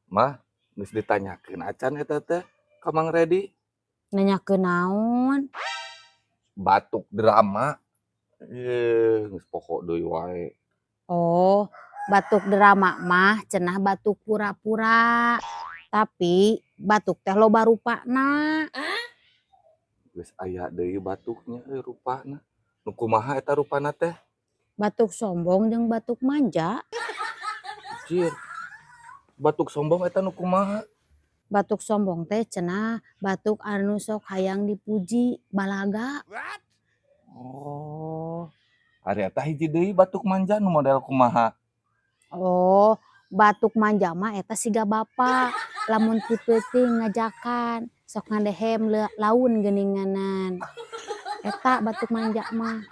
Mah, geus ditanyakeun acan eta teh ka Mang Redi. Nanyakeun naon? Batuk drama. Geus pokok deui wae. Oh, batuk drama mah cenah batuk pura-pura. Tapi batuk teh loba rupana. Geus aya deui batuknya rupana. Nu kumaha eta rupana teh? Batuk sombong jeung batuk manja. Cir. Batuk sombong eta nu kumaha? Batuk sombong teh cenah batuk anu sok hayang dipuji balaga. Oh. Ari eta hiji deui batuk manja nu model kumaha? Oh, batuk manja mah eta siga bapa. Lamun ti peuting ngajakan, sok ngadehem laun geuninganan. Eta batuk manja mah.